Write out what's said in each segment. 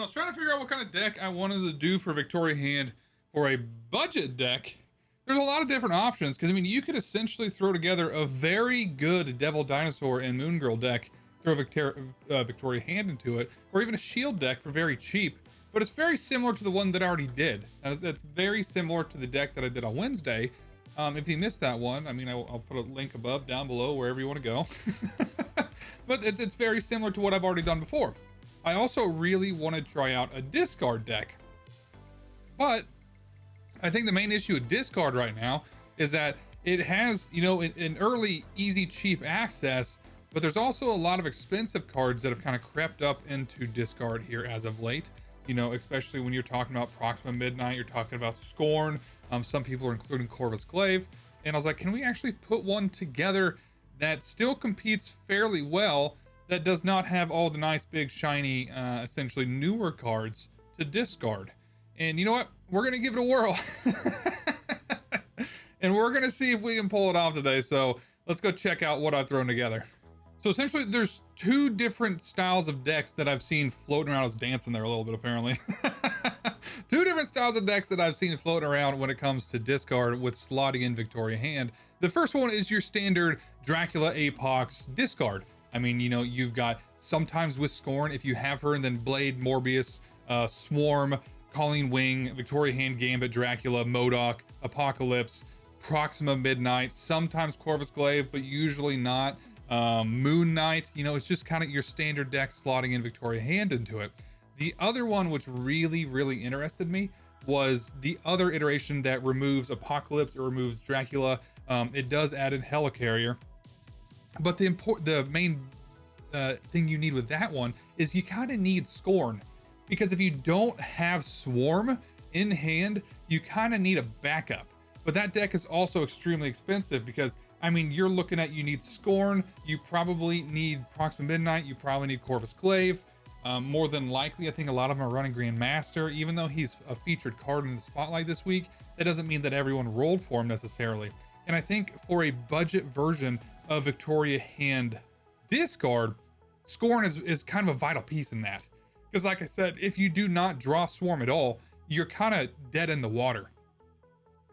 When I was trying to figure out what kind of deck I wanted to do for Victoria Hand for a budget deck, there's a lot of different options. Because, I mean, you could essentially throw together a very good Devil Dinosaur and Moon Girl deck, throw Victoria Hand into it, or even a Shield deck for very cheap. But it's very similar to the one that I already did. That's very similar to the deck that I did on Wednesday. If you missed that one, I mean, I'll put a link above, down below, wherever you want to go. But it's very similar to what I've already done before. I also really want to try out a discard deck. But I think the main issue with discard right now is that it has, you know, an early, easy, cheap access, but there's also a lot of expensive cards that have kind of crept up into discard here as of late. You know, especially when you're talking about Proxima Midnight, you're talking about Scorn. Some people are including Corvus Glaive. And I was like, can we actually put one together that still competes fairly well, that does not have all the nice, big, shiny, essentially newer cards to discard? And you know what? We're going to give it a whirl. And we're going to see if we can pull it off today. So let's go check out what I've thrown together. So essentially, there's two different styles of decks that I've seen floating around. I was dancing there a little bit, apparently. Two different styles of decks that I've seen floating around when it comes to discard with slotting in Victoria Hand. The first one is your standard Dracula Apox discard. I mean, you know, you've got sometimes with Scorn, if you have her, and then Blade, Morbius, Swarm, Colleen Wing, Victoria Hand, Gambit, Dracula, M.O.D.O.K, Apocalypse, Proxima Midnight, sometimes Corvus Glaive, but usually not. Moon Knight, you know, it's just kind of your standard deck slotting in Victoria Hand into it. The other one which really, really interested me was the other iteration that removes Apocalypse or removes Dracula. It does add in Helicarrier. But the main thing you need with that one is you kind of need Scorn. Because if you don't have Swarm in hand, you kind of need a backup. But that deck is also extremely expensive because, I mean, you're looking at, you need Scorn, you probably need Proxima Midnight, you probably need Corvus Glaive. More than likely, I think a lot of them are running Grandmaster. Even though he's a featured card in the spotlight this week, that doesn't mean that everyone rolled for him necessarily. And I think for a budget version of Victoria Hand discard, Scorn is kind of a vital piece in that. Because like I said, if you do not draw Swarm at all, you're kind of dead in the water.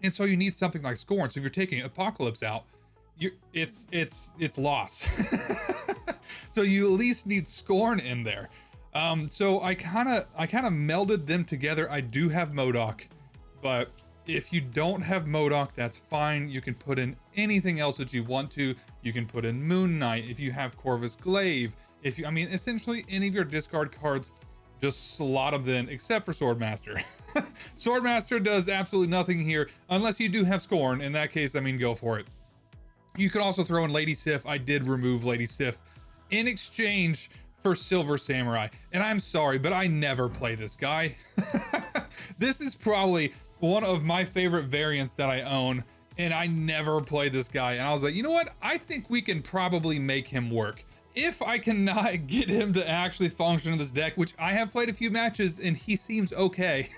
And so you need something like Scorn. So if you're taking Apocalypse out, it's loss. So you at least need Scorn in there. So I kind of melded them together. I do have M.O.D.O.K, but if you don't have M.O.D.O.K, that's fine. You can put in anything else that you want to. You can put in Moon Knight if you have Corvus Glaive. I mean, essentially any of your discard cards, just slot them in, except for Swordmaster. Swordmaster does absolutely nothing here unless you do have Scorn. In that case, I mean, go for it. You could also throw in Lady Sif. I did remove Lady Sif in exchange for Silver Samurai. And I'm sorry, but I never play this guy. This is probably one of my favorite variants that I own, and I never play this guy. And I was like, you know what? I think we can probably make him work. If I cannot get him to actually function in this deck, which I have played a few matches and he seems okay,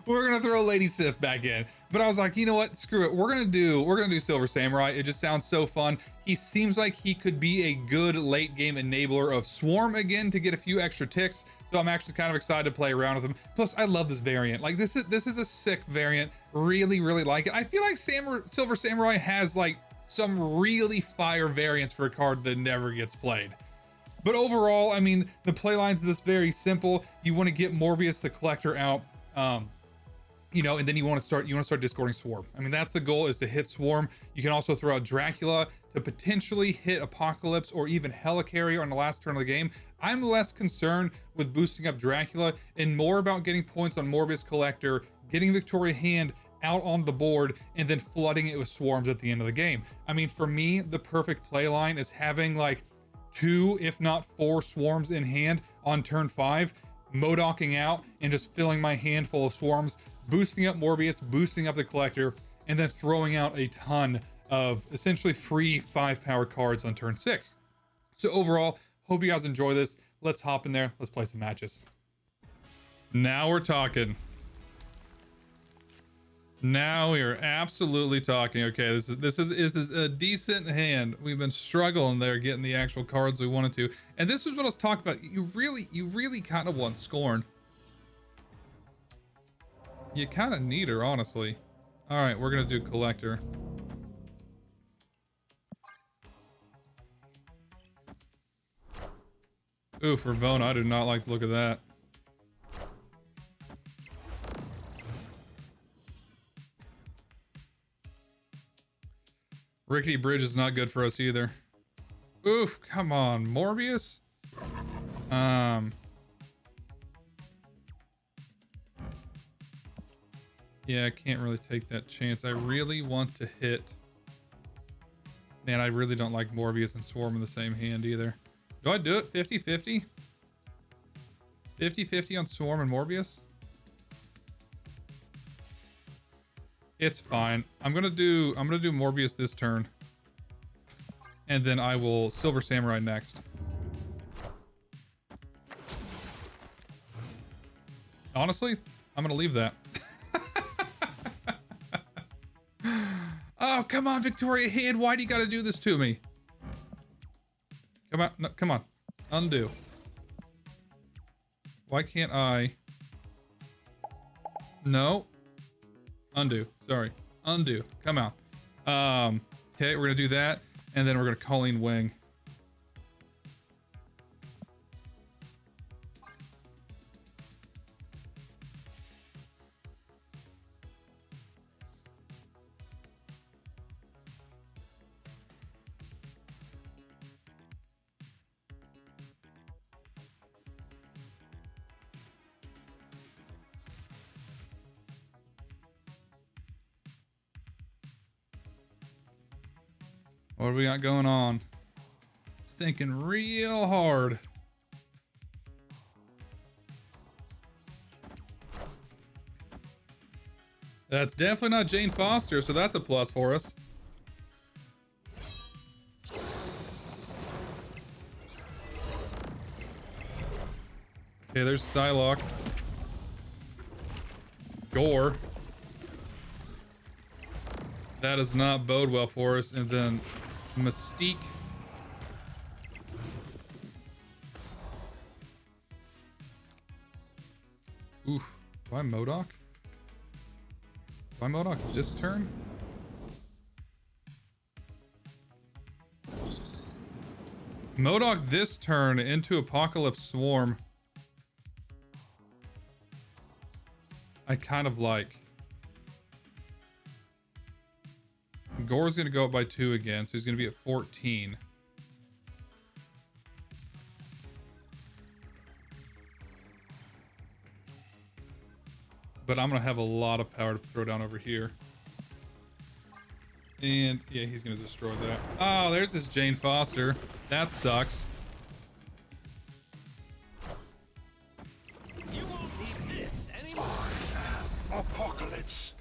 we're gonna throw Lady Sif back in. But I was like, you know what? Screw it. We're gonna do Silver Samurai. It just sounds so fun. He seems like he could be a good late game enabler of Swarm again to get a few extra ticks. So I'm actually kind of excited to play around with him. Plus, I love this variant. Like this is a sick variant. Really, really like it. I feel like Silver Samurai has like some really fire variants for a card that never gets played. But overall, I mean, the playlines of this very simple. You want to get Morbius the Collector out, you know, and then you want to start discarding Swarm. I mean, that's the goal, is to hit Swarm. You can also throw out Dracula to potentially hit Apocalypse or even Helicarrier on the last turn of the game. I'm less concerned with boosting up Dracula and more about getting points on Morbius Collector, getting Victoria Hand out on the board, and then flooding it with Swarms at the end of the game. I mean, for me, the perfect play line is having like 2, if not 4 Swarms in hand on turn 5, M.O.D.O.King out and just filling my hand full of Swarms, boosting up Morbius, boosting up the Collector, and then throwing out a ton of essentially free 5-power cards on turn 6. So overall, hope you guys enjoy this. Let's hop in there. Let's play some matches. Now we're talking. Now we are absolutely talking. Okay, this is a decent hand. We've been struggling there getting the actual cards we wanted to. And this is what I was talking about. You really kind of want Scorn. You kind of need her, honestly. All right, we're gonna do Collector. Ooh, for Vona, I do not like the look of that. Rickety Bridge is not good for us either. Oof, come on, Morbius? Yeah, I can't really take that chance. I really want to hit. Man, I really don't like Morbius and Swarm in the same hand either. Do I do it 50-50? 50-50 on Swarm and Morbius? It's fine. I'm gonna do Morbius this turn. And then I will Silver Samurai next. Honestly, I'm gonna leave that. Oh, come on, Victoria Hand. Why do you gotta do this to me? Come on, no, come on. Undo. Why can't I? No. Undo. Sorry. Undo. Come on. Okay, we're gonna do that. And then we're gonna Colleen Wing. What do we got going on? It's thinking real hard. That's definitely not Jane Foster, so that's a plus for us. Okay, there's Psylocke. Gore. That does not bode well for us. And then Mystique. Oof. Do I M.O.D.O.K? Do I M.O.D.O.K this turn? M.O.D.O.K this turn into Apocalypse Swarm. I kind of like. Gore's going to go up by 2 again, so he's going to be at 14. But I'm going to have a lot of power to throw down over here. And, yeah, he's going to destroy that. Oh, there's this Jane Foster. That sucks. You won't need this anymore. Apocalypse.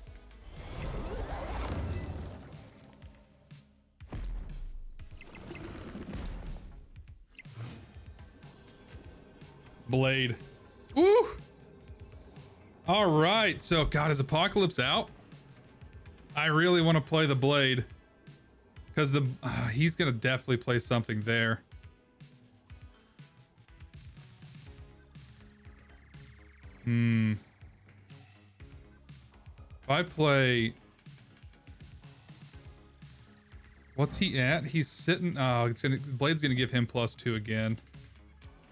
Blade. Woo! All right, so God, is Apocalypse out? I really want to play the Blade because he's gonna definitely play something there. If I play, what's he at? He's sitting. Oh, Blade's gonna give him +2 again,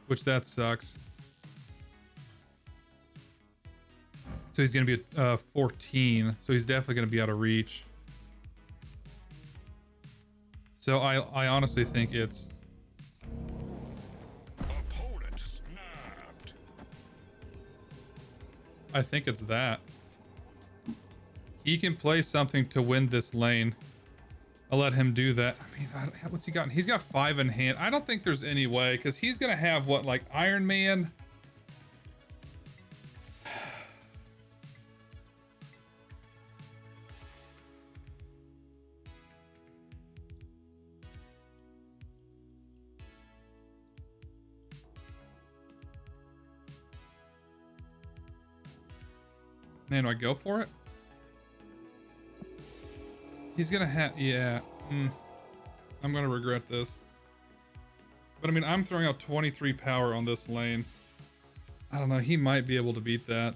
which that sucks. So he's going to be at 14. So he's definitely going to be out of reach. So I honestly think it's... Opponent snapped. I think it's that. He can play something to win this lane. I'll let him do that. I mean, what's he got? He's got 5 in hand. I don't think there's any way, because he's going to have, what, like Iron Man... Man, do I go for it? He's gonna have, yeah. I'm gonna regret this. But I mean, I'm throwing out 23 power on this lane. I don't know, he might be able to beat that.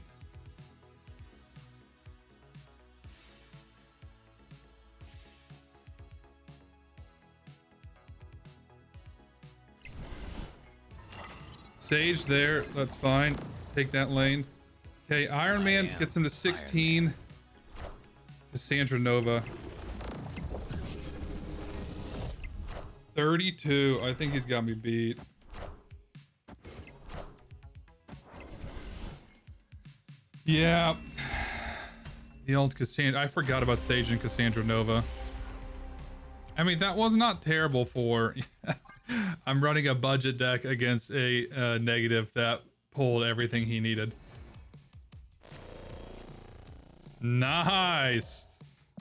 Sage there, that's fine. Take that lane. Okay, Iron Man gets him to 16. Cassandra Nova. 32. I think he's got me beat. Yeah. The old Cassandra. I forgot about Sage and Cassandra Nova. I mean, that was not terrible for... I'm running a budget deck against a negative that pulled everything he needed. Nice.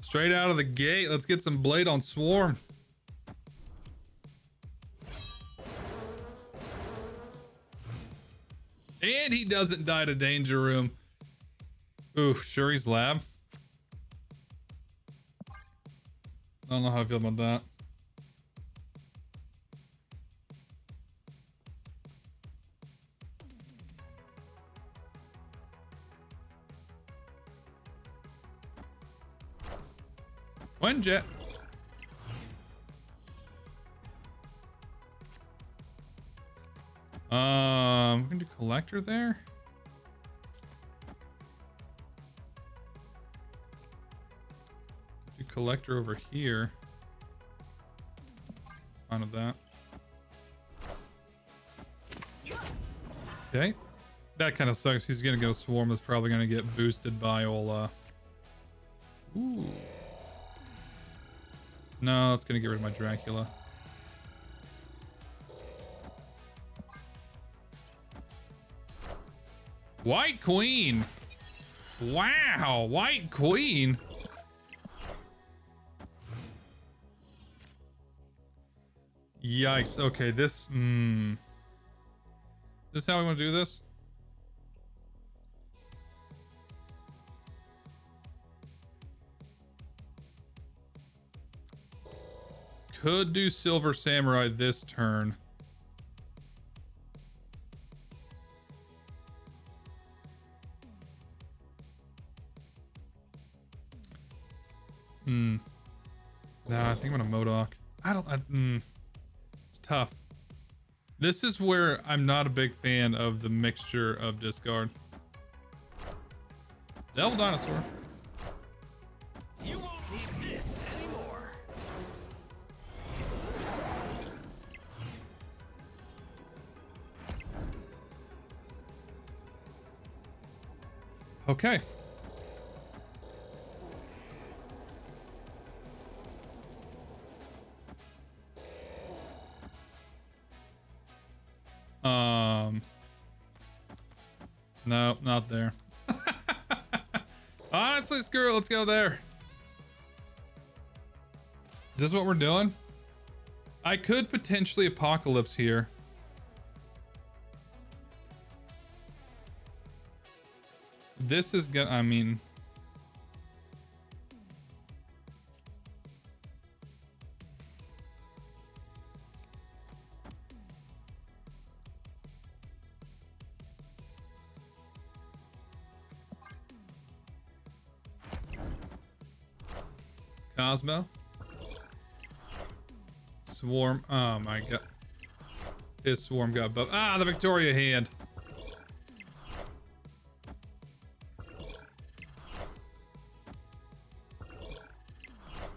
Straight out of the gate. Let's get some Blade on Swarm. And he doesn't die to Danger Room. Ooh, Shuri's Lab. I don't know how I feel about that. When Jet. We're gonna do Collector there. Do Collector over here. Fine with that. Okay. That kind of sucks. He's gonna go Swarm. That's probably gonna get boosted by Ola. Ooh. No, it's gonna get rid of my Dracula. White Queen. Wow, White Queen. Yikes. Okay, this. Is this how we want to do this? Could do Silver Samurai this turn. No, I think I'm gonna M.O.D.O.K. It's tough. This is where I'm not a big fan of the mixture of discard. Devil Dinosaur. You won't need this anymore. Okay. No, not there. Honestly, screw it. Let's go there. Is this what we're doing? I could potentially Apocalypse here. This is gonna, I mean... Cosmo. Swarm. Oh my god. His Swarm got buffed. Ah, the Victoria hand.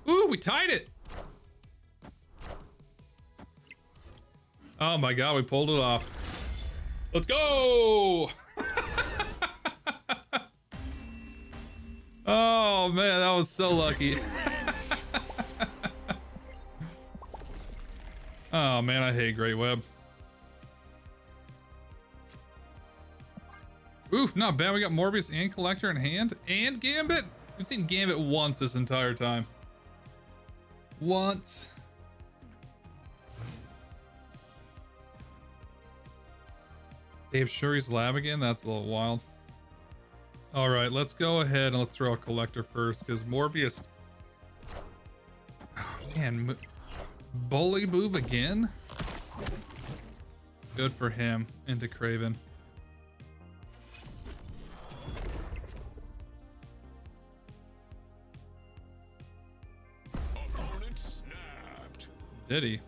Ooh, we tied it. Oh my god, we pulled it off. Let's go. Oh man, that was so lucky. Oh man, I hate Great Web. Oof, not bad. We got Morbius and Collector in hand and Gambit. We've seen Gambit once this entire time. Once. They have Shuri's Lab again? That's a little wild. All right, let's go ahead and let's throw a Collector first because Morbius Man, bully move again? Good for him. Into Craven. Opponent snapped. Did he?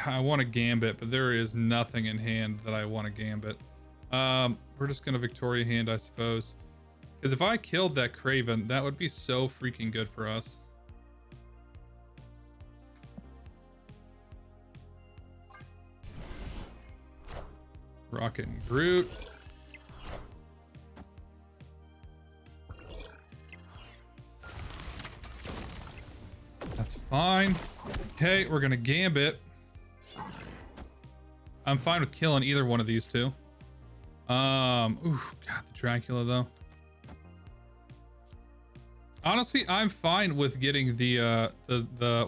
I want a Gambit, but there is nothing in hand that I want a Gambit. We're just gonna Victoria hand, I suppose. Because if I killed that Craven, that would be so freaking good for us. Rocket and Groot. That's fine. Okay, we're gonna Gambit. I'm fine with killing either one of these two. Ooh, God, the Dracula though. Honestly, I'm fine with getting the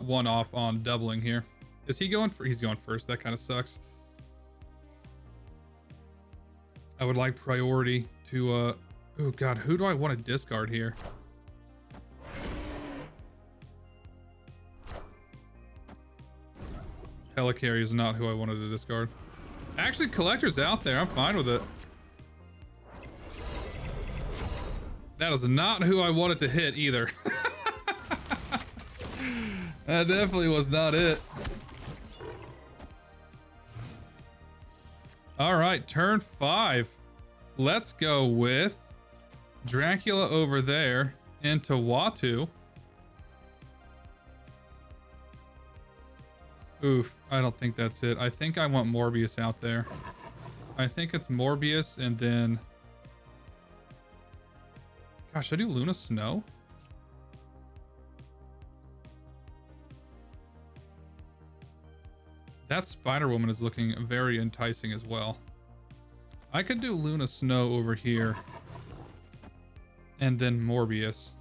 one off on doubling here. Is he going for? He's going first. That kind of sucks. I would like priority to oh God, who do I want to discard here? Helicarrier is not who I wanted to discard. Actually, Collector's out there. I'm fine with it. That is not who I wanted to hit either. That definitely was not it. All right, turn 5. Let's go with Dracula over there into Watu. Oof, I don't think that's it. I think I want Morbius out there. I think it's Morbius and then... Gosh, should I do Luna Snow? That Spider-Woman is looking very enticing as well. I could do Luna Snow over here. And then Morbius.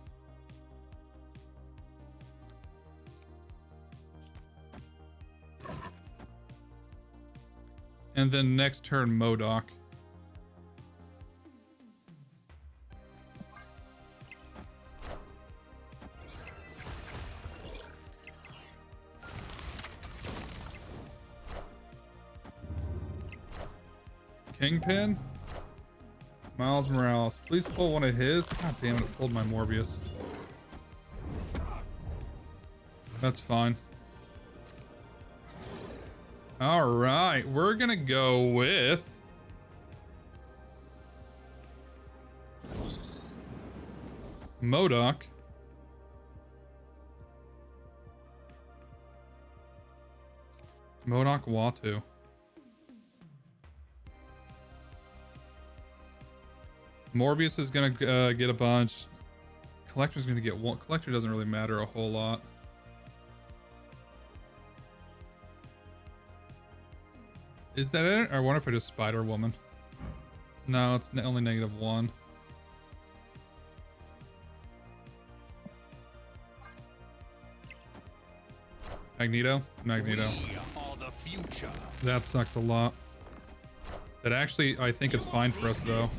And then next turn, M.O.D.O.K. Kingpin? Miles Morales. Please pull one of his. God damn it, it pulled my Morbius. That's fine. All right, we're gonna go with M.O.D.O.K. M.O.D.O.K. Watu. Morbius is gonna get a bunch. Collector's gonna get one. Collector doesn't really matter a whole lot. Is that it? Or what if I just Spider-Woman? No, it's only -1. Magneto? Magneto. We are the future. That sucks a lot. That actually, I think it's fine for us though.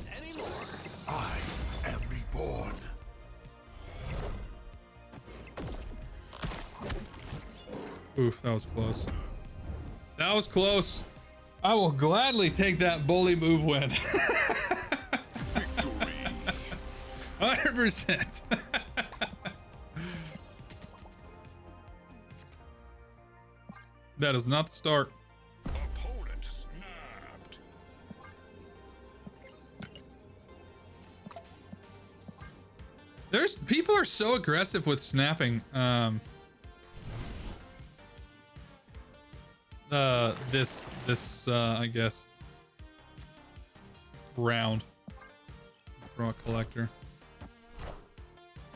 I am reborn. Oof, that was close. That was close. I will gladly take that bully move win. Victory. 100%. That is not the start. Opponent snapped. There's people are so aggressive with snapping. This I guess round from a collector.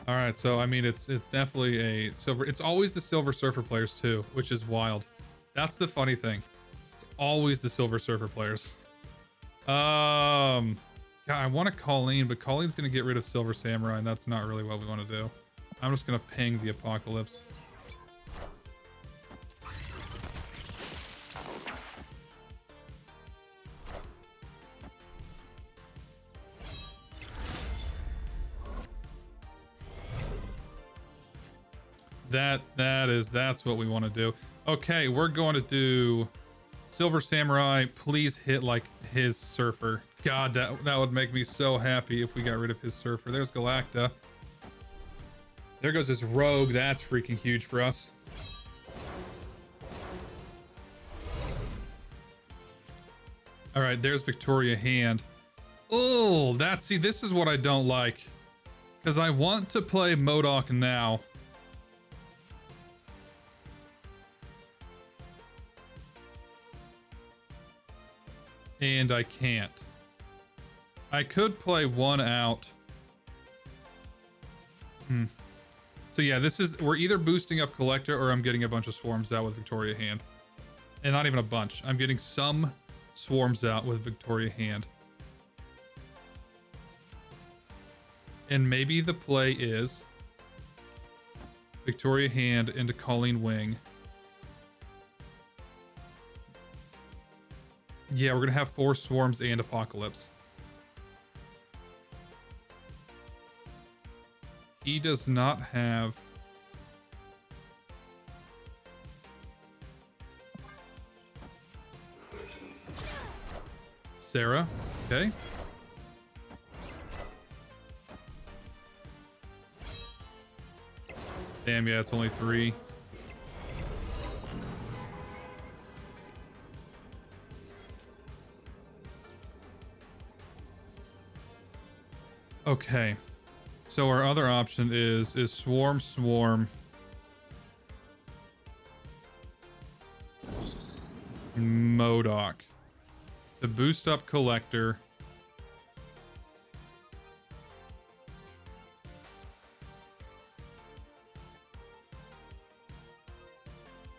All right, so I mean it's definitely a silver. It's always the Silver Surfer players too, which is wild. That's the funny thing. It's always the Silver Surfer players. God, I want a Colleen, but Colleen's gonna get rid of Silver Samurai, and that's not really what we want to do. I'm just gonna ping the Apocalypse. That's what we want to do. Okay, we're going to do Silver Samurai. Please hit like his surfer. God, that would make me so happy if we got rid of his surfer. There's Galacta. There goes his rogue. That's freaking huge for us. All right, there's Victoria Hand. Oh, see, this is what I don't like. Because I want to play M.O.D.O.K now. And I can't. I could play one out. So yeah, we're either boosting up Collector or I'm getting a bunch of swarms out with Victoria Hand. And not even a bunch. I'm getting some swarms out with Victoria Hand. And maybe the play is Victoria Hand into Colleen Wing. Yeah, we're gonna have 4 swarms and Apocalypse. He does not have... Sarah, okay. Damn, yeah, it's only 3. Okay. So our other option is Swarm. M.O.D.O.K. To boost up Collector.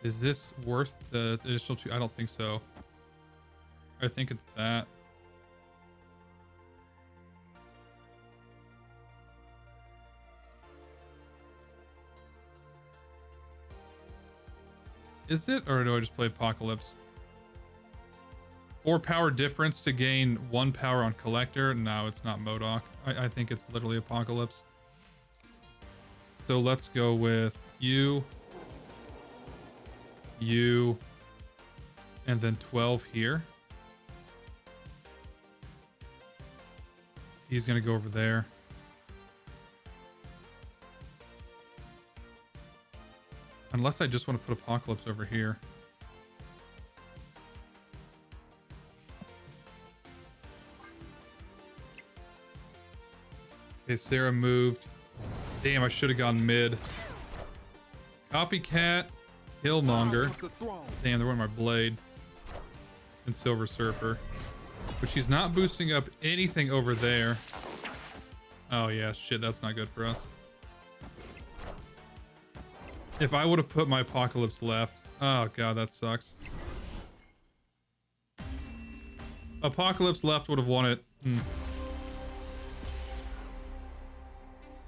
Is this worth the additional 2? I don't think so. I think it's that. Is it, or do I just play Apocalypse? 4 power difference to gain 1 power on Collector? No, it's not M.O.D.O.K. I think it's literally Apocalypse. So let's go with you, and then 12 here. He's gonna go over there. Unless I just want to put Apocalypse over here. Okay, Sarah moved. Damn, I should have gone mid. Copycat, Killmonger. Damn, they're one of my blade. And Silver Surfer. But she's not boosting up anything over there. Oh yeah, shit, that's not good for us. If I would have put my Apocalypse left. Oh god, that sucks. Apocalypse left would have won it.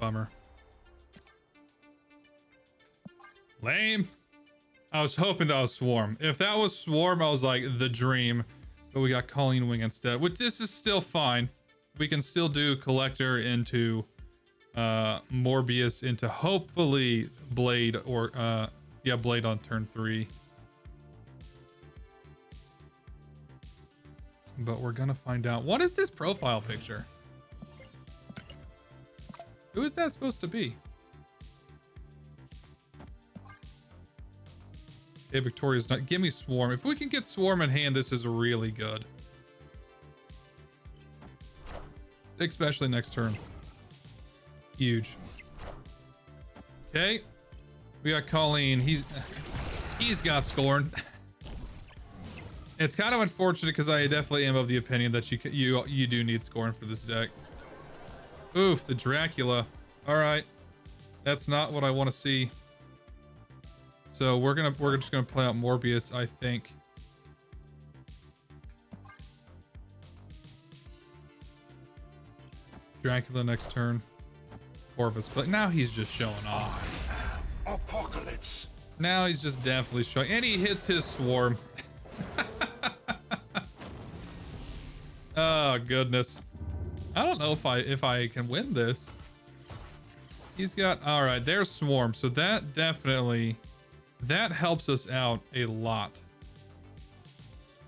Bummer. Lame. I was hoping that was Swarm. If that was Swarm, I was like, the dream. But we got Colleen Wing instead, which this is still fine. We can still do Collector into Morbius into hopefully Blade, or yeah, Blade on turn 3. But we're gonna find out. What is this profile picture? Who is that supposed to be? Okay, Victoria's not. Give me Swarm. If we can get Swarm in hand, this is really good. Especially next turn. Huge. Okay. We got Colleen. He's got Scorn. It's kind of unfortunate because I definitely am of the opinion that you do need Scorn for this deck. Oof, the Dracula. All right. That's not what I want to see. So we're just gonna play out Morbius, I think. Dracula next turn. Corvus, but now he's just showing off. Apocalypse. Now he's just definitely showing, and he hits his Swarm. Oh goodness. I don't know if I can win this. He's got, all right, there's Swarm. So that definitely, that helps us out a lot.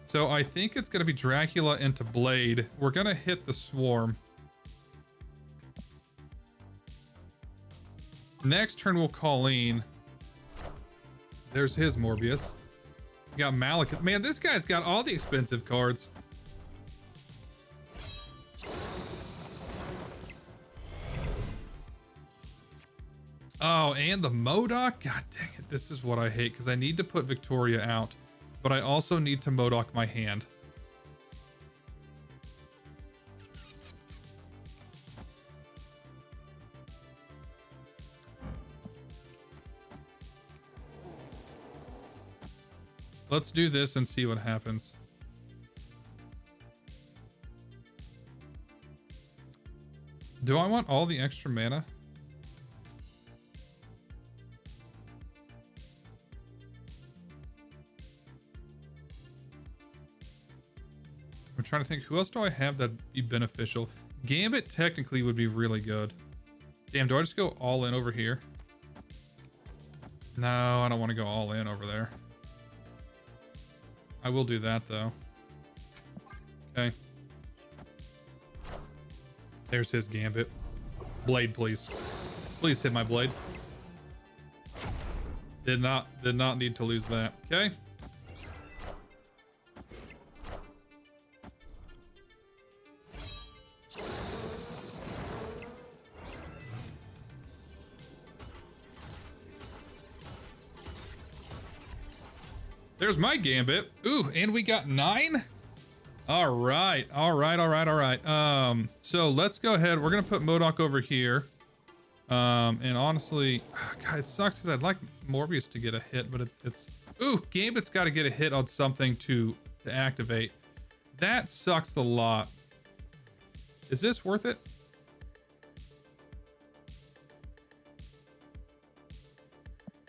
So I think it's going to be Dracula into Blade. We're going to hit the Swarm. Next turn we'll Colleen. There's his Morbius. He's got Malekith. Man, this guy's got all the expensive cards. Oh, and the M.O.D.O.K. God dang it. This is what I hate because I need to put Victoria out, but I also need to M.O.D.O.K my hand. Let's do this and see what happens. Do I want all the extra mana? I'm trying to think, who else do I have that'd be beneficial? Gambit technically would be really good. Damn, do I just go all in over here? No, I don't want to go all in over there. I will do that though. Okay. There's his Gambit. Blade, please. Please hit my Blade. Did not need to lose that. Okay. There's my Gambit. Ooh, and we got 9? All right. So let's go ahead. We're gonna put M.O.D.O.K over here. And honestly, God, it sucks because I'd like Morbius to get a hit, but it's ooh, Gambit's got to get a hit on something to activate. That sucks a lot. Is this worth it?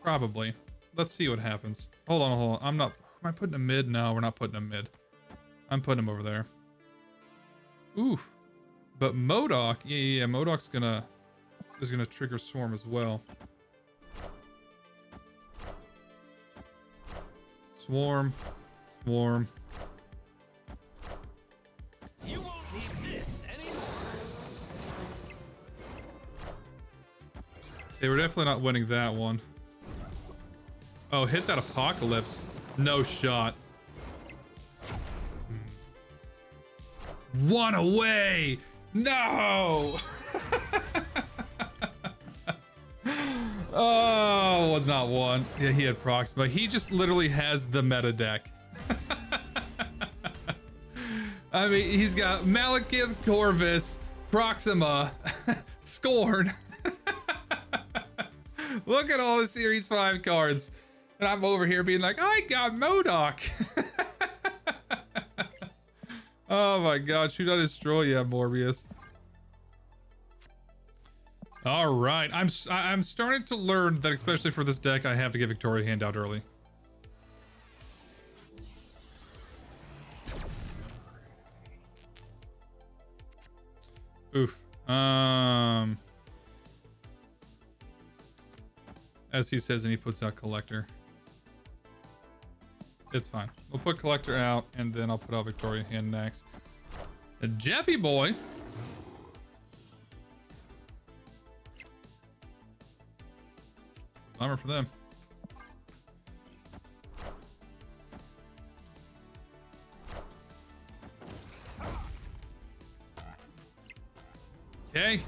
Probably. Let's see what happens. Hold on. I'm not. Am I putting him mid? No, we're not putting him mid. I'm putting him over there. Ooh. But M.O.D.O.K. Yeah. M.O.D.O.K's is gonna trigger Swarm as well. Swarm. You won't need this anymore. They were definitely not winning that one. Oh, hit that Apocalypse. No shot. One away. No. Oh, was not one. Yeah, he had procs, but he just literally has the meta deck. I mean, he's got Malekith, Corvus, Proxima, Scorn. Look at all the Series 5 cards. And I'm over here being like, I got M.O.D.O.K. Oh my god, shoot, I destroy you, Morbius. All right, I'm starting to learn that, especially for this deck, I have to get Victoria hand out early. Oof. As he says, and he puts out Collector. It's fine. We'll put Collector out, and then I'll put out Victoria hand next. A Jeffy boy. Bummer for them. Okay.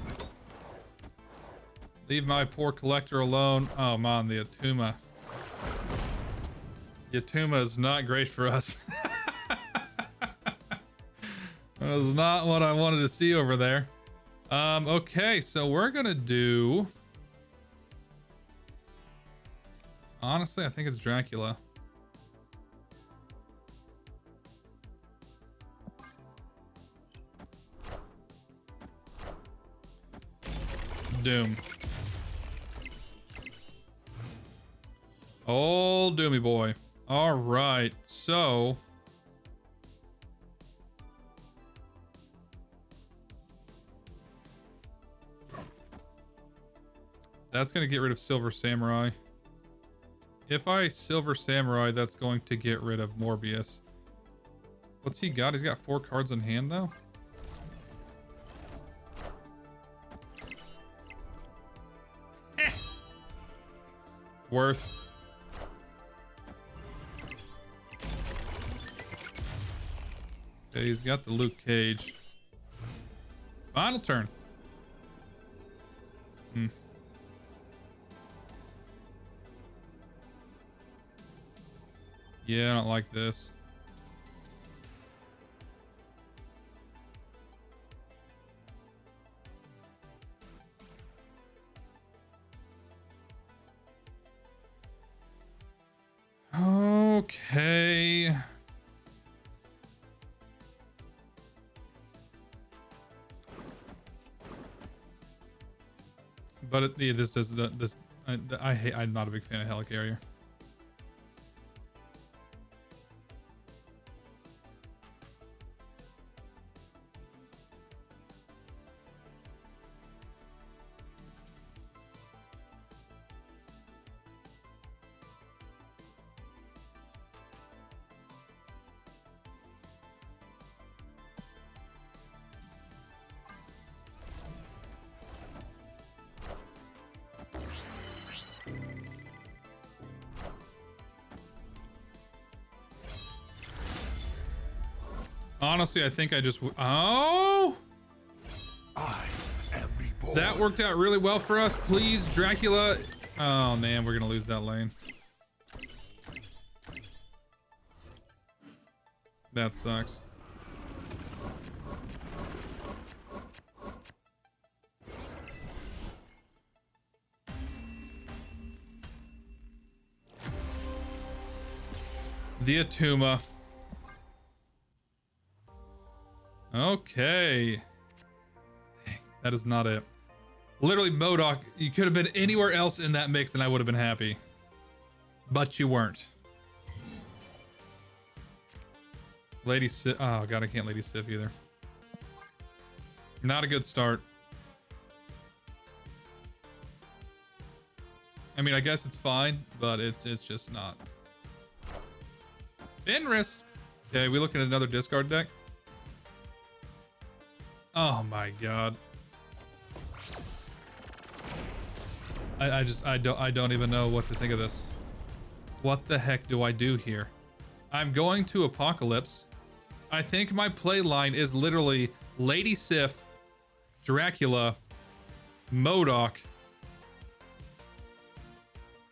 Leave my poor Collector alone. Oh man, the Atuma. The Atuma is not great for us. That was not what I wanted to see over there. Okay, so we're gonna do... Honestly, I think it's Dracula. Doom. Old Doomy boy. All right, so... That's going to get rid of Silver Samurai. If I Silver Samurai, that's going to get rid of Morbius. What's he got? He's got 4 cards in hand, though. Worth. Okay, he's got the Luke Cage. Final turn. Yeah, I don't like this. Okay. But yeah, this does this. I'm not a big fan of Helicarrier. Honestly, I think I just... Oh! I am reborn. That worked out really well for us. Please, Dracula. Oh, man, we're going to lose that lane. That sucks. The Atuma. Okay. Dang, that is not it. Literally, M.O.D.O.K, you could have been anywhere else in that mix and I would have been happy. But you weren't. Lady Sif. Oh, God, I can't Lady Sif either. Not a good start. I mean, I guess it's fine, but it's just not. Fenris. Okay, we looking at another discard deck? Oh my God. I don't even know what to think of this. What the heck do I do here? I'm going to Apocalypse. I think my play line is literally Lady Sif, Dracula, M.O.D.O.K,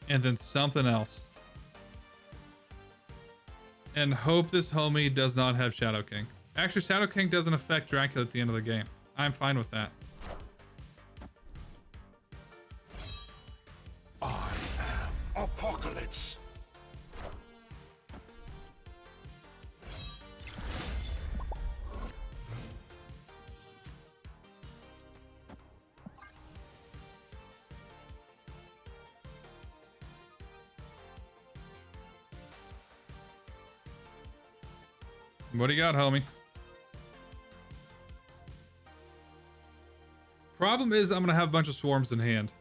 and then something else. And hope this homie does not have Shadow King. Actually, Shadow King doesn't affect Dracula at the end of the game. I'm fine with that. I am Apocalypse. What do you got, homie? Problem is, I'm gonna have a bunch of swarms in hand.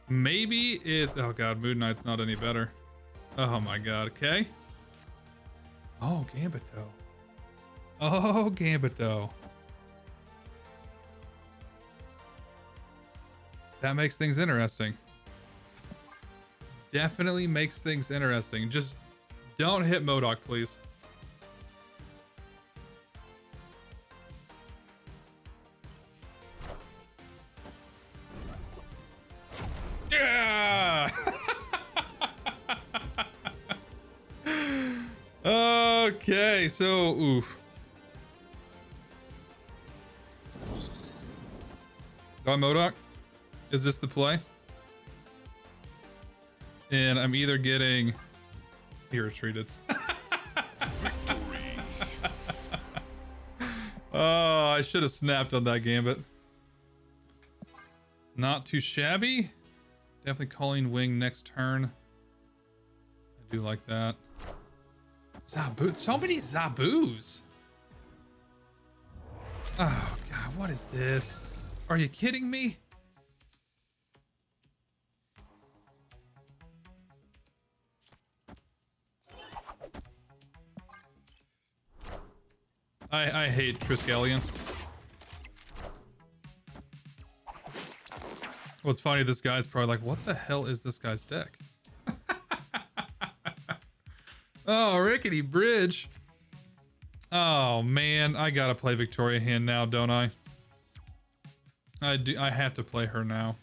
Maybe it... Oh God, Moon Knight's not any better. Oh my God, okay. Oh, Gambit though. Oh, Gambit though. That makes things interesting. Definitely makes things interesting. Just don't hit M.O.D.O.K, please. Yeah! Okay, so oof. Got M.O.D.O.K? Is this the play? And I'm either getting... He retreated. Oh, I should have snapped on that Gambit. Not too shabby. Definitely Colleen Wing next turn. I do like that. Zabu. So many Zabus. Oh God, what is this? Are you kidding me? I hate Triskelion. What's funny, this guy's probably like, what the hell is this guy's deck? Oh, Rickety Bridge. Oh man, I gotta play Victoria hand now, don't I? I have to play her now.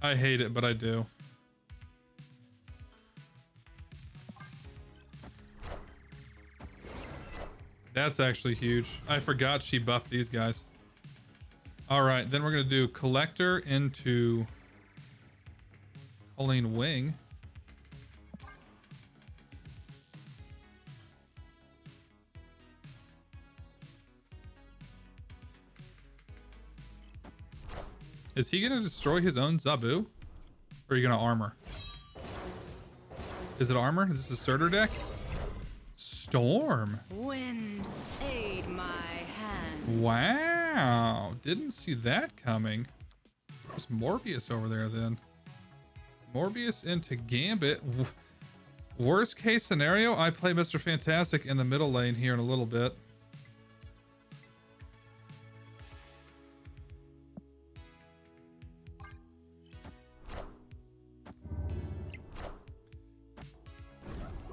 I hate it, but I do. That's actually huge. I forgot she buffed these guys. All right, then we're gonna do Collector into Colleen Wing. Is he gonna destroy his own Zabu? Or are you gonna armor? Is it armor? Is this a Surtur deck? Storm. Wind, aid my hand. Wow. Didn't see that coming. There's Morbius over there then. Morbius into Gambit. Worst case scenario, I play Mr. Fantastic in the middle lane here in a little bit.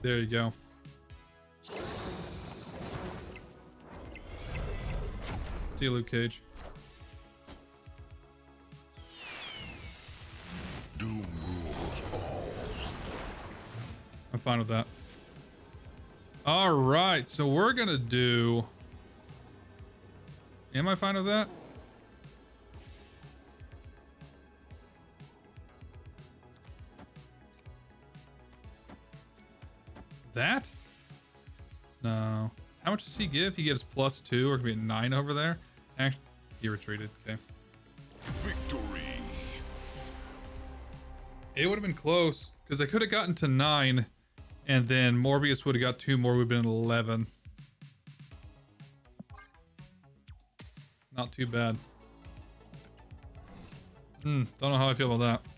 There you go. See you, Luke Cage. Doom rules all. I'm fine with that. All right, so we're gonna do... Am I fine with that? That? No. How much does he give? He gives +2, or could be at 9 over there. Actually, he retreated. Okay. Victory. It would have been close because I could have gotten to 9, and then Morbius would have got 2 more. We've been at 11. Not too bad. Don't know how I feel about that.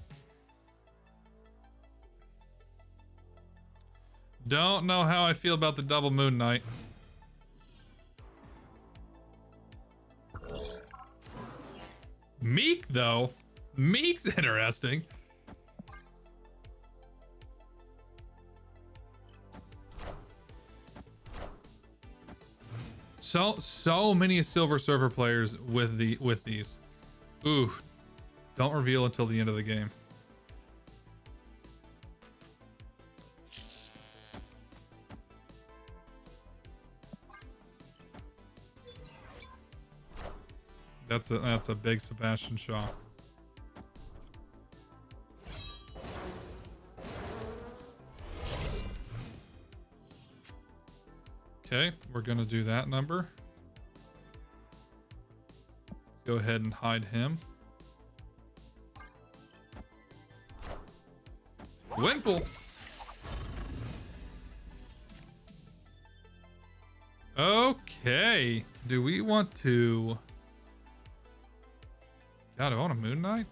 Don't know how I feel about the double Moon Knight. Meek, though. Meek's interesting. So many Silver Surfer players with these. Ooh. Don't reveal until the end of the game. That's a big Sebastian Shaw. Okay, we're gonna do that number. Let's go ahead and hide him. Wimple. Okay. Do we want to... God, I want a Moon Knight?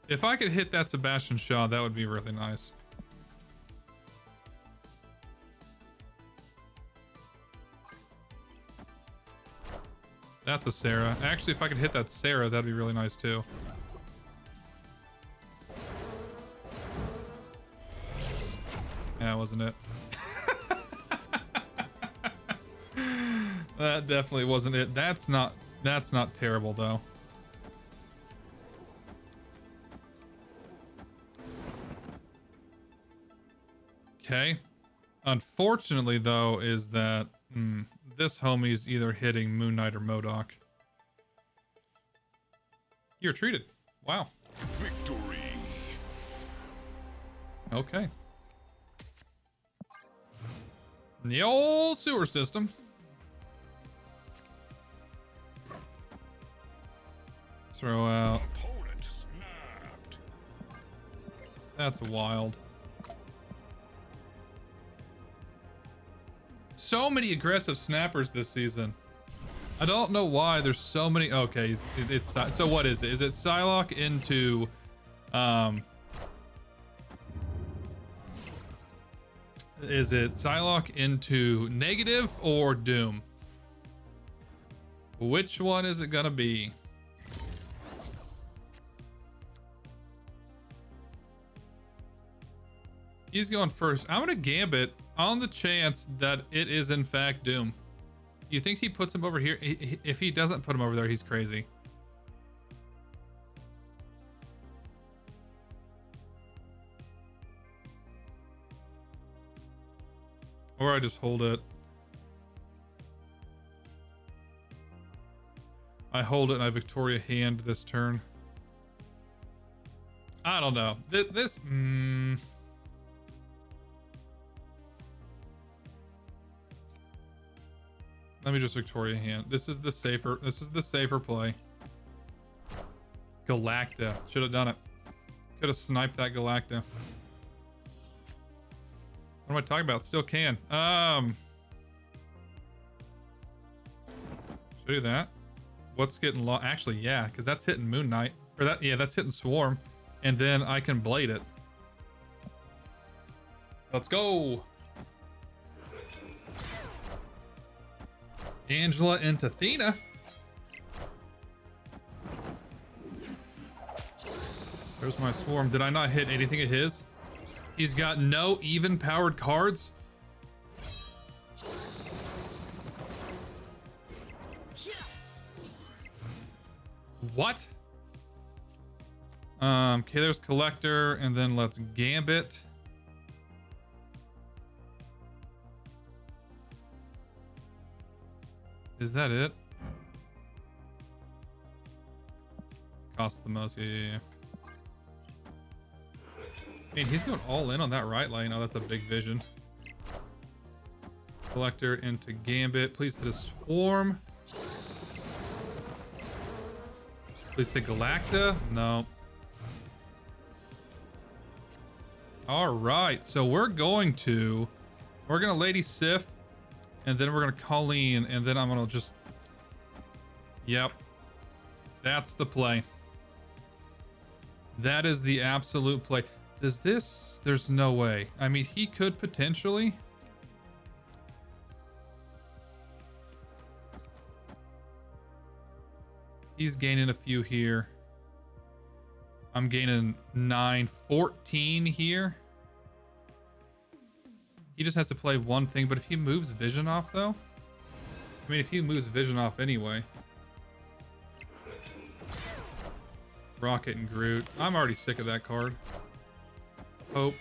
If I could hit that Sebastian Shaw, that would be really nice. That's a Sarah. Actually, if I could hit that Sarah, that'd be really nice too. Yeah, wasn't it? That definitely wasn't it. That's not terrible though. Okay. Unfortunately though is that this homie's either hitting Moon Knight or M.O.D.O.K. You're treated. Wow. Victory. Okay. The old sewer system. Throw out. Opponent That's wild. So many aggressive snappers this season. I don't know why there's so many. Okay, it's so what is it? Is it Psylocke into is it Psylocke into negative or Doom? Which one is it gonna be? He's going first. I'm gonna Gambit on the chance that it is in fact Doom. You think he puts him over here? If he doesn't put him over there, he's crazy. Or I just hold it. I hold it and I Victoria hand this turn. I don't know. This Let me just Victoria hand. This is the safer play. Galacta. Should have done it. Could have sniped that Galacta. What am I talking about? Still can. Should I do that? What's getting low? Actually, yeah, because that's hitting Moon Knight. Or that, yeah, that's hitting Swarm. And then I can blade it. Let's go. Angela into Athena. There's my Swarm. Did I not hit anything of his? He's got no even powered cards. What? Okay, there's Collector, and then let's Gambit. Is that it? Costs the most. Yeah. I mean, he's going all in on that right lane. Oh, that's a big vision. Collector into Gambit. Please hit a Swarm. Please hit Galacta. No. All right. So we're going to Lady Sif. And then we're going to Colleen, and then I'm going to just... Yep. That's the play. That is the absolute play. Does this... There's no way. I mean, he could potentially... He's gaining a few here. I'm gaining 9, 14 here. He just has to play one thing, but if he moves Vision off, though... I mean, if he moves Vision off anyway... Rocket and Groot. I'm already sick of that card. Hope.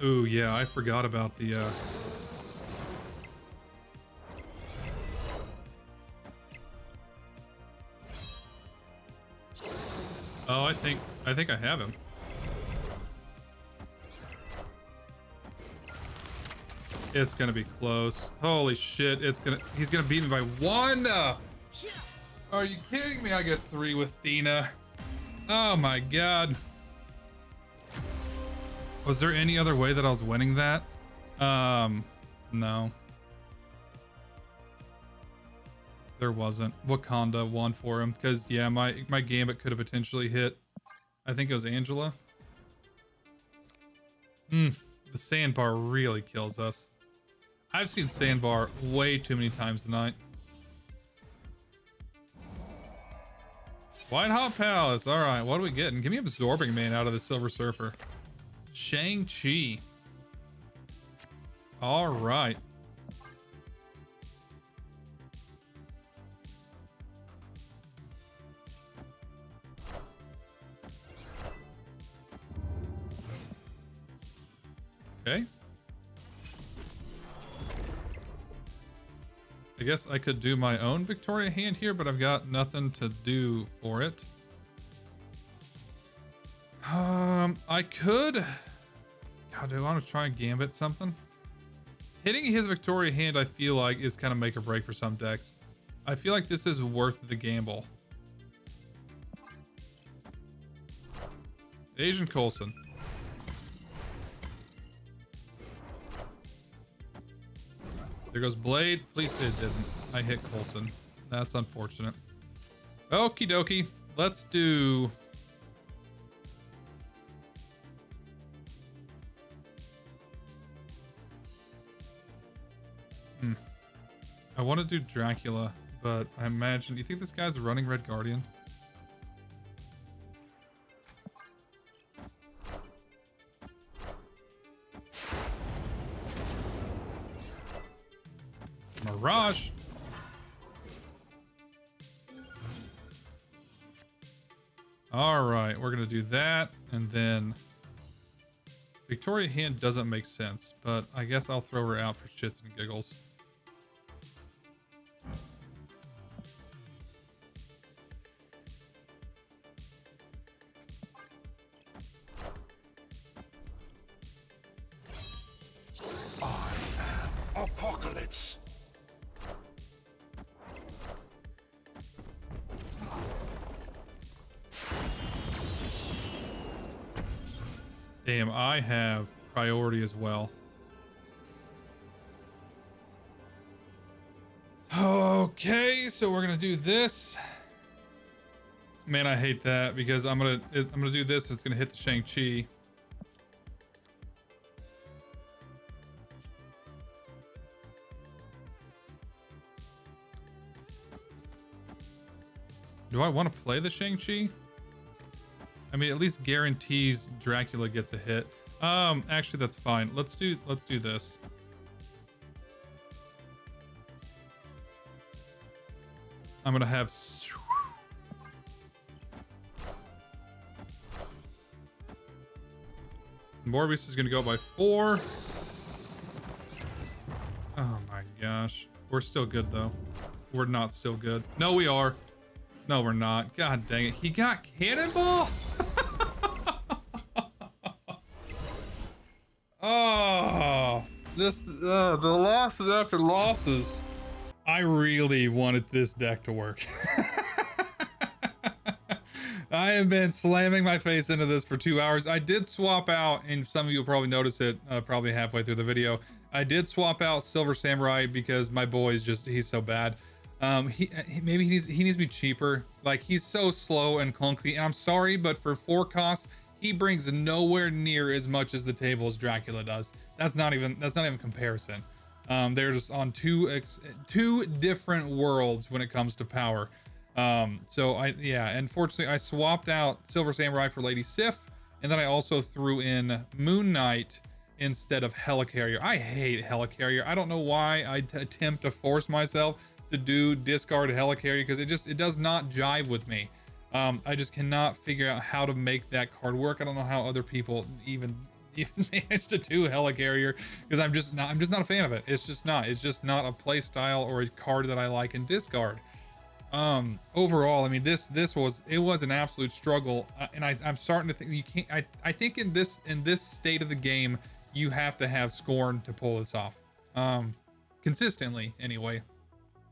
Ooh, yeah, I forgot about the... Oh, I think I have him. It's gonna be close. Holy shit! He's gonna beat me by 1. Are you kidding me? I guess 3 with Athena. Oh my god. Was there any other way that I was winning that? No. There wasn't. Wakanda won for him because yeah, my Gambit could have potentially hit. I think it was Angela. The sandbar really kills us. I've seen sandbar way too many times tonight. White Hot Palace. All right, what are we getting? Give me Absorbing Man out of the Silver Surfer. Shang-Chi. All right. Okay. I guess I could do my own Victoria hand here, but I've got nothing to do for it. I could... God, do I want to try and Gambit something? Hitting his Victoria hand, I feel like, is kind of make or break for some decks. I feel like this is worth the gamble. Asian Coulson. There goes Blade. Please, it didn't. I hit Coulson. That's unfortunate. Okie dokie. Let's do... I want to do Dracula, but I imagine... You think this guy's a running Red Guardian? Mirage. All right, we're gonna do that, and then Victoria Hand doesn't make sense, but I guess I'll throw her out for shits and giggles. Apocalypse. Damn, I have priority as well. Okay, so we're gonna do this. Man, I hate that because I'm gonna do this and it's gonna hit the Shang-Chi. Do I want to play the Shang-Chi? I mean, at least guarantees Dracula gets a hit. Actually, that's fine. Let's do this. I'm gonna have... Morbius is gonna go by 4. Oh my gosh. We're still good, though. We're not still good. No, we are. No, we're not. God dang it. He got Cannonball? Oh, just the losses after losses. I really wanted this deck to work. I have been slamming my face into this for 2 hours. I did swap out, and some of you will probably notice it probably halfway through the video. I did swap out Silver Samurai because my boy is just, he's so bad. Maybe he needs to be cheaper. Like, he's so slow and clunky, and I'm sorry, but for 4 costs, he brings nowhere near as much as the table as Dracula does. That's not even comparison. They're just on two different worlds when it comes to power. So unfortunately I swapped out Silver Samurai for Lady Sif, and then I also threw in Moon Knight instead of Helicarrier. I hate Helicarrier. I don't know why I attempt to force myself to do discard Helicarrier, because it does not jive with me. I just cannot figure out how to make that card work. I don't know how other people even manage to do Helicarrier, because I'm just not a fan of it. It's just not a play style or a card that I like in discard. Overall, I mean, this was an absolute struggle, and I'm starting to think you can't. I think in this state of the game, you have to have Scorn to pull this off, consistently anyway.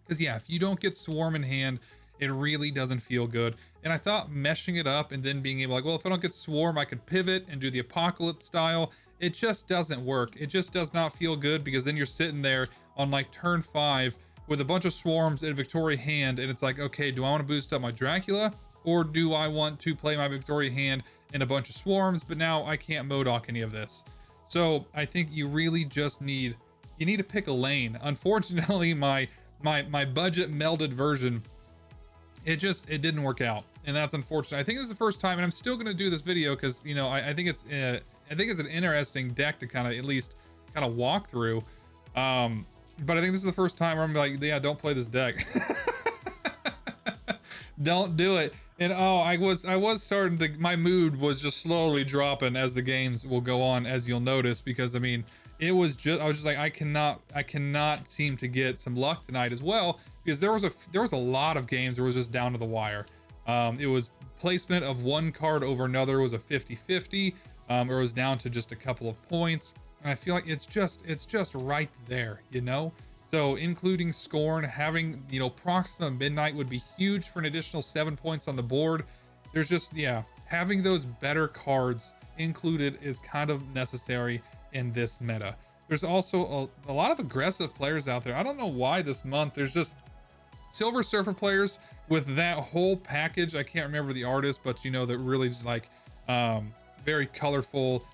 Because yeah, if you don't get Swarm in hand, it really doesn't feel good. And I thought meshing it up and then being able, like, well, if I don't get Swarm, I could pivot and do the Apocalypse style. It just doesn't work. It just does not feel good, because then you're sitting there on like turn 5 with a bunch of Swarms and a Victoria hand, and it's like, okay, do I want to boost up my Dracula, or do I want to play my Victoria hand and a bunch of Swarms? But now I can't M.O.D.O.K any of this. So I think you really just need to pick a lane. Unfortunately, my budget melded version, it didn't work out, and that's unfortunate. I think this is the first time, and I'm still going to do this video because, you know, I think it's an interesting deck to kind of at least kind of walk through. But I think this is the first time where I'm like, yeah, don't play this deck. Don't do it. And I was starting to, my mood was just slowly dropping as the games will go on, as you'll notice, because I mean, I was just like, I cannot seem to get some luck tonight as well, because there was a lot of games that was just down to the wire. It was placement of one card over another was a 50-50, or it was down to just a couple of points. And I feel like it's just right there, you know? So including Scorn, having, you know, Proxima Midnight would be huge for an additional 7 points on the board. There's just, yeah, having those better cards included is kind of necessary in this meta. There's also a lot of aggressive players out there. I don't know why this month there's just Silver Surfer players with that whole package. I can't remember the artist, but you know, that really like very colorful,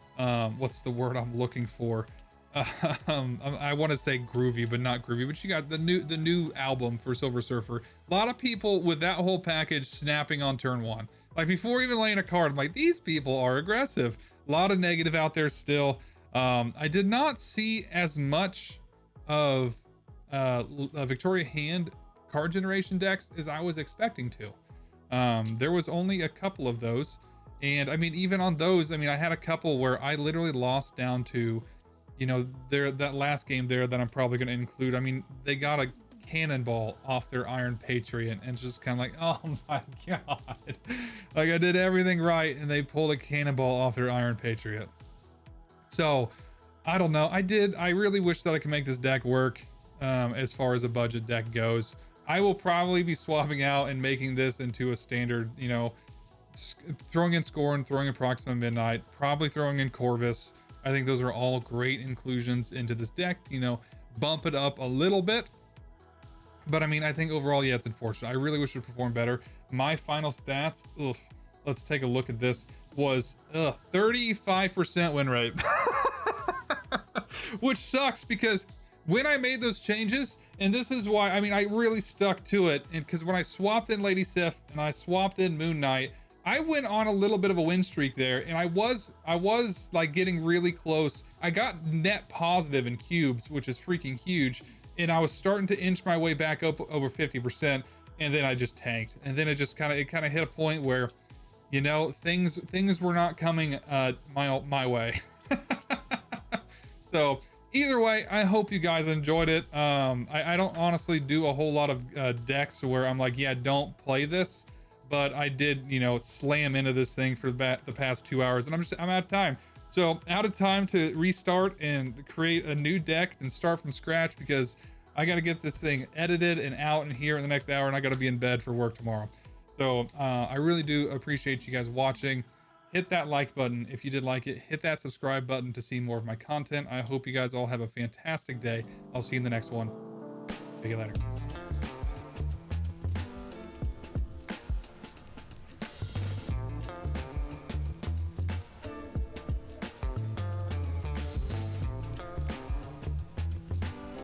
what's the word I'm looking for? I want to say groovy, but not groovy. But you got the new album for Silver Surfer. A lot of people with that whole package snapping on turn one. Like before even laying a card, I'm like, these people are aggressive. A lot of negative out there still. I did not see as much of Victoria Hand card generation decks as I was expecting to. There was only a couple of those. And I mean, even on those, I mean, I had a couple where I literally lost down to, you know, that last game there that I'm probably going to include. I mean, they got a cannonball off their Iron Patriot, and just kind of like, oh my god, like I did everything right and they pulled a cannonball off their Iron Patriot. So I don't know, I really wish that I could make this deck work as far as a budget deck goes. I will probably be swapping out and making this into a standard, you know, throwing in Scorn, throwing in Proxima Midnight, probably throwing in Corvus. I think those are all great inclusions into this deck, you know, bump it up a little bit. But I mean, I think overall, yeah, it's unfortunate. I really wish it performed better. My final stats, let's take a look at this, was 35% win rate. Which sucks because when I made those changes, and this is why, I mean, I really stuck to it. And because when I swapped in Lady Sif and I swapped in Moon Knight, I went on a little bit of a win streak there, and I was like getting really close. I got net positive in cubes, which is freaking huge. And I was starting to inch my way back up over 50%, and then I just tanked. And then it kind of hit a point where, you know, things were not coming my way. So either way, I hope you guys enjoyed it. I don't honestly do a whole lot of decks where I'm like, yeah, don't play this, but I did, you know, slam into this thing for the past 2 hours, and I'm out of time. So out of time to restart and create a new deck and start from scratch, because I got to get this thing edited and out and here in the next hour, and I got to be in bed for work tomorrow. So I really do appreciate you guys watching. Hit that like button if you did like it. Hit that subscribe button to see more of my content. I hope you guys all have a fantastic day. I'll see you in the next one. See you later.